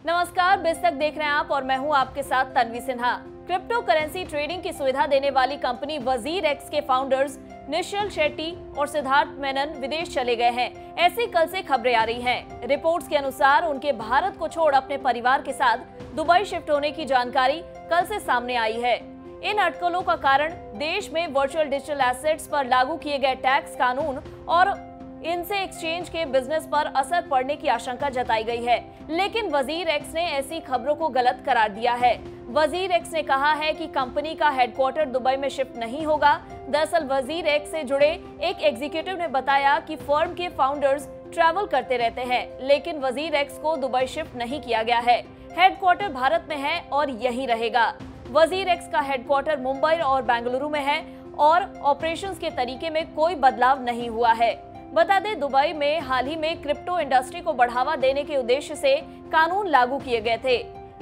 नमस्कार, बिज तक देख रहे हैं आप और मैं हूं आपके साथ Tanvi Sinha. Crypto currency trading की सुविधा देने वाली कंपनी वजीर.एक्स के फाउंडर्स निश्चल शेट्टी और सिद्धार्थ मेनन विदेश चले गए हैं। ऐसी कल से खबरें आ रही हैं। रिपोर्ट्स के अनुसार उनके भारत को छोड़ अपने परिवार के साथ दुबई शिफ्ट होने की जानकारी कल से सामने आई है। इन अटकलों का कारण देश में वर्चुअल डिजिटल एसेट्स पर लागू किए गए टैक्स कानून और इनसे एक्सचेंज के बिजनेस पर असर पड़ने की आशंका जताई गई है, लेकिन वजीर.एक्स ने ऐसी खबरों को गलत करार दिया है। वजीर.एक्स ने कहा है कि कंपनी का हेडक्वार्टर दुबई में शिफ्ट नहीं होगा। दरअसल वजीर.एक्स से जुड़े एक एग्जीक्यूटिव ने बताया कि फर्म के फाउंडर्स ट्रैवल करते रहते हैं, लेकिन वजीर.एक्स को दुबई शिफ्ट नहीं किया गया है। हेडक्वार्टर भारत में है और यही रहेगा। वजीर.एक्स का हेडक्वार्टर मुंबई और बेंगलुरु में है और ऑपरेशंस के तरीके में कोई बदलाव नहीं हुआ है। बता दें, दुबई में हाल ही में क्रिप्टो इंडस्ट्री को बढ़ावा देने के उद्देश्य से कानून लागू किए गए थे।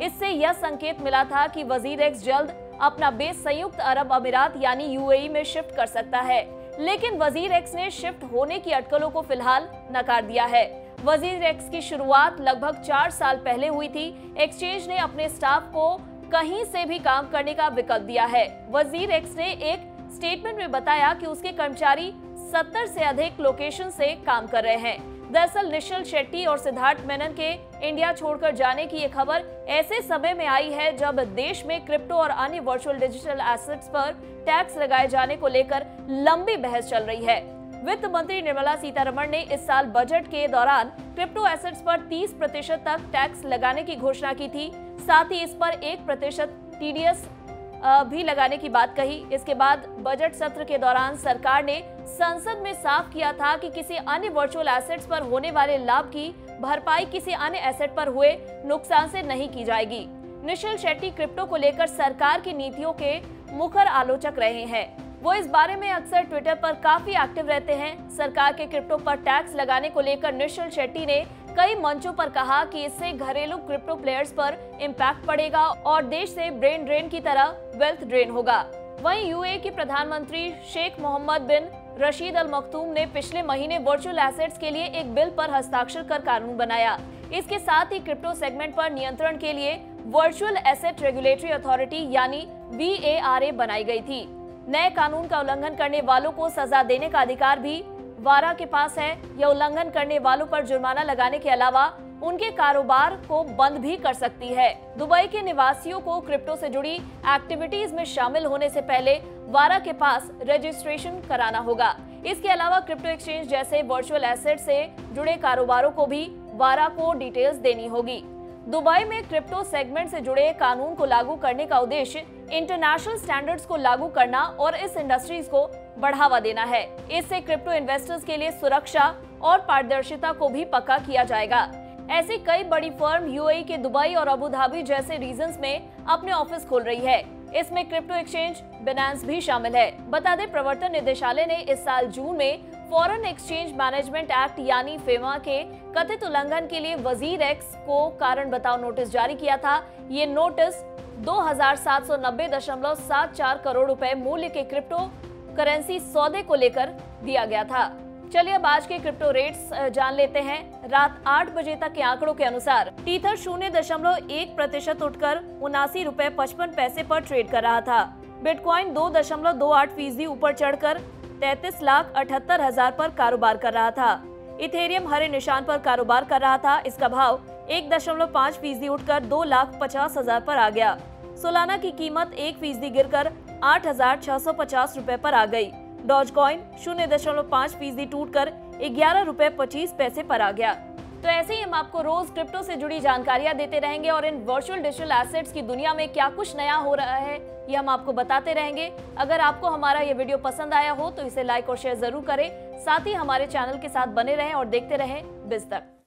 इससे यह संकेत मिला था कि वजीर.एक्स जल्द अपना बेस संयुक्त अरब अमीरात यानी यूएई में शिफ्ट कर सकता है, लेकिन वजीर.एक्स ने शिफ्ट होने की अटकलों को फिलहाल नकार दिया है। वजीर.एक्स की शुरुआत लगभग 4 साल पहले हुई थी। एक्सचेंज ने अपने स्टाफ को कहीं से भी काम करने का विकल्प दिया है। वजीर.एक्स ने एक स्टेटमेंट में बताया कि उसके कर्मचारी 70 से अधिक लोकेशन से काम कर रहे हैं। दरअसल निश्चल शेट्टी और सिद्धार्थ मेनन के इंडिया छोड़कर जाने की ये खबर ऐसे समय में आई है जब देश में क्रिप्टो और अन्य वर्चुअल डिजिटल एसेट्स पर टैक्स लगाए जाने को लेकर लंबी बहस चल रही है। वित्त मंत्री निर्मला सीतारमण ने इस साल बजट के दौरान क्रिप्टो एसेट्स पर 30% तक टैक्स लगाने की घोषणा की थी। साथ ही इस पर 1% TDS भी लगाने की बात कही। इसके बाद बजट सत्र के दौरान सरकार ने संसद में साफ किया था कि किसी अन्य वर्चुअल एसेट्स पर होने वाले लाभ की भरपाई किसी अन्य एसेट पर हुए नुकसान से नहीं की जाएगी। निश्चल शेट्टी क्रिप्टो को लेकर सरकार की नीतियों के मुखर आलोचक रहे हैं। वो इस बारे में अक्सर ट्विटर पर काफी एक्टिव रहते हैं। सरकार के क्रिप्टो पर टैक्स लगाने को लेकर निश्चल शेट्टी ने कई मंचों पर कहा कि इससे घरेलू क्रिप्टो प्लेयर्स पर इम्पैक्ट पड़ेगा और देश से ब्रेन ड्रेन की तरह वेल्थ ड्रेन होगा। वहीं यूएई के प्रधानमंत्री शेख मोहम्मद बिन रशीद अल मखदूम ने पिछले महीने वर्चुअल एसेट्स के लिए एक बिल पर हस्ताक्षर कर कानून बनाया। इसके साथ ही क्रिप्टो सेगमेंट पर नियंत्रण के लिए वर्चुअल एसेट रेगुलेटरी अथॉरिटी यानी VARA बनाई गई थी। नए कानून का उल्लंघन करने वालों को सजा देने का अधिकार भी वारा के पास है। यह उल्लंघन करने वालों पर जुर्माना लगाने के अलावा उनके कारोबार को बंद भी कर सकती है। दुबई के निवासियों को क्रिप्टो से जुड़ी एक्टिविटीज में शामिल होने से पहले वारा के पास रजिस्ट्रेशन कराना होगा। इसके अलावा क्रिप्टो एक्सचेंज जैसे वर्चुअल एसेट से जुड़े कारोबारों को भी वारा को डिटेल्स देनी होगी। दुबई में क्रिप्टो सेगमेंट से जुड़े कानून को लागू करने का उद्देश्य इंटरनेशनल स्टैंडर्ड्स को लागू करना और इस इंडस्ट्रीज को बढ़ावा देना है। इससे क्रिप्टो इन्वेस्टर्स के लिए सुरक्षा और पारदर्शिता को भी पक्का किया जाएगा। ऐसी कई बड़ी फर्म यूएई के दुबई और अबू धाबी जैसे रीजन्स में अपने ऑफिस खोल रही है। इसमें क्रिप्टो एक्सचेंज बिनांस भी शामिल है। बता दें, प्रवर्तन निदेशालय ने इस साल जून में फॉरेन एक्सचेंज मैनेजमेंट एक्ट यानी फेमा के कथित उल्लंघन के लिए वजीर.एक्स को कारण बताओ नोटिस जारी किया था। ये नोटिस 2790.74 करोड़ रुपए मूल्य के क्रिप्टो करेंसी सौदे को लेकर दिया गया था। चलिए अब आज के क्रिप्टो रेट्स जान लेते हैं। रात 8 बजे तक के आंकड़ों के अनुसार टीथर 0.1% उठकर 79 रुपए 55 पैसे पर ट्रेड कर रहा था। बिटकॉइन 2.28% ऊपर चढ़कर 33,78,000 पर कारोबार कर रहा था। इथेरियम हरे निशान पर कारोबार कर रहा था। इसका भाव 1.5% उठकर 2,50,000 पर आ गया। सोलाना की कीमत 1% गिरकर 8,650 रुपए पर आ गई। डॉजकॉइन 0.5% टूटकर 11 रुपए 25 पैसे पर आ गया। तो ऐसे ही हम आपको रोज क्रिप्टो से जुड़ी जानकारियां देते रहेंगे और इन वर्चुअल डिजिटल एसेट्स की दुनिया में क्या कुछ नया हो रहा है ये हम आपको बताते रहेंगे। अगर आपको हमारा ये वीडियो पसंद आया हो तो इसे लाइक और शेयर जरूर करें। साथ ही हमारे चैनल के साथ बने रहें और देखते रहें बिज तक।